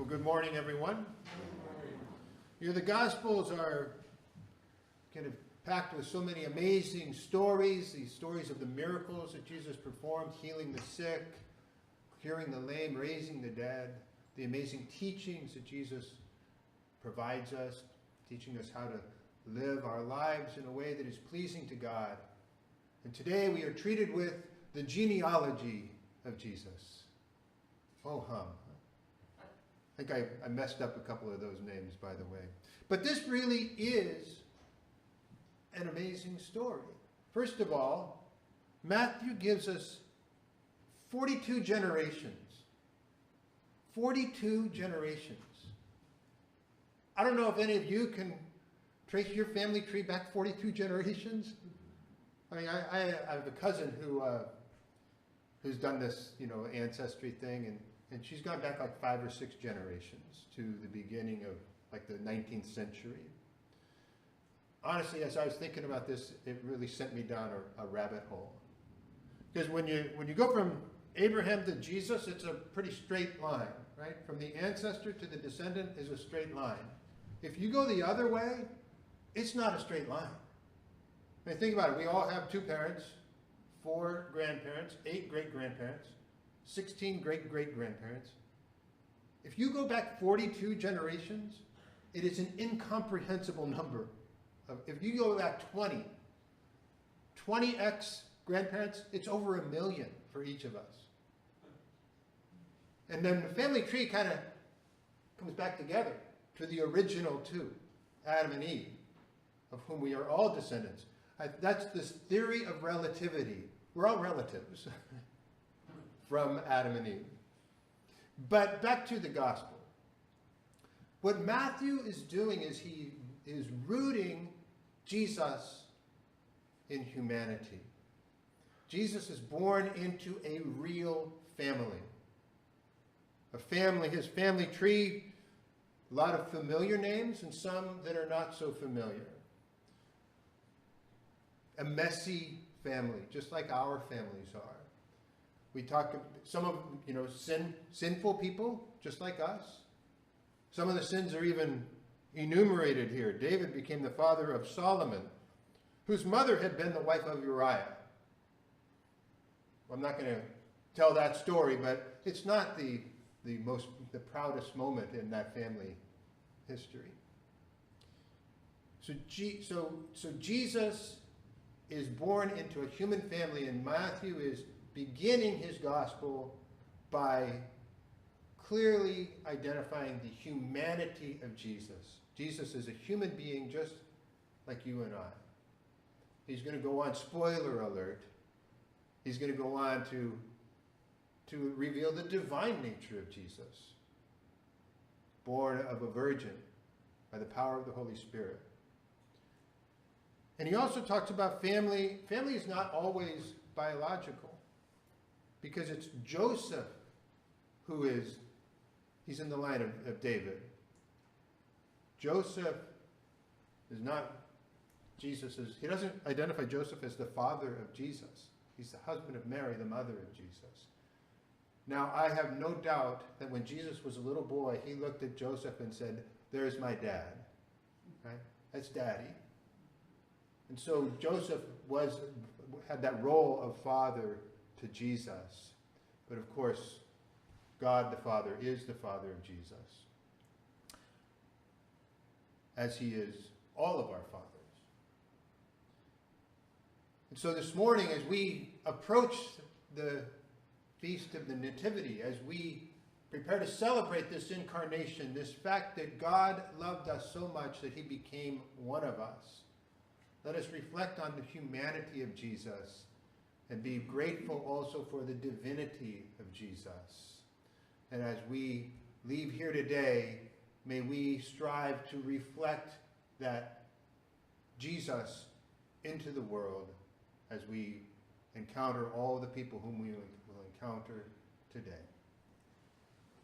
Well, good morning, everyone. The Gospels are kind of packed with so many amazing stories, these stories of the miracles that Jesus performed, healing the sick, curing the lame, raising the dead, the amazing teachings that Jesus provides us, teaching us how to live our lives in a way that is pleasing to God. And today we are treated with the genealogy of Jesus. Oh, hum. I think I messed up a couple of those names, by the way. But this really is an amazing story. First of all, Matthew gives us 42 generations. 42 generations. I don't know if any of you can trace your family tree back 42 generations. I mean, I have a cousin who's done this, ancestry thing, and she's gone back like 5 or 6 generations to the beginning of like the 19th century. Honestly, as I was thinking about this, it really sent me down a rabbit hole. Because when you go from Abraham to Jesus, it's a pretty straight line, right? From the ancestor to the descendant is a straight line. If you go the other way, it's not a straight line. I mean, think about it. We all have 2 parents, 4 grandparents, 8 great-grandparents, 16 great-great-grandparents. If you go back 42 generations, it is an incomprehensible number. If you go back 20 ex-grandparents, it's over 1 million for each of us. And then the family tree kind of comes back together to the original 2, Adam and Eve, of whom we are all descendants. That's this theory of relativity. We're all relatives from Adam and Eve. But back to the gospel. What Matthew is doing is he is rooting Jesus in humanity. Jesus is born into a real family. His family tree, a lot of familiar names and some that are not so familiar. A messy family, just like our families are. We talk, some of sinful people, just like us. Some of the sins are even enumerated here. David became the father of Solomon, whose mother had been the wife of Uriah. Well, I'm not going to tell that story, but it's not the proudest moment in that family history. So Jesus is born into a human family, and Matthew is beginning his gospel by clearly identifying the humanity of Jesus. Jesus is a human being just like you and I. He's going to go on, spoiler alert, he's going to go on to reveal the divine nature of Jesus, born of a virgin by the power of the Holy Spirit. And he also talks about family. Family is not always biological, because it's Joseph he's in the line of David. Joseph is not he doesn't identify Joseph as the father of Jesus. He's the husband of Mary, the mother of Jesus. Now, I have no doubt that when Jesus was a little boy, he looked at Joseph and said, "There's my dad." Right? That's daddy. And so Joseph had that role of father to Jesus. But of course, God the Father is the Father of Jesus, as he is all of our fathers. And so this morning, as we approach the Feast of the Nativity, as we prepare to celebrate this incarnation, this fact that God loved us so much that he became one of us, let us reflect on the humanity of Jesus and be grateful also for the divinity of Jesus. And as we leave here today, may we strive to reflect that Jesus into the world as we encounter all the people whom we will encounter today.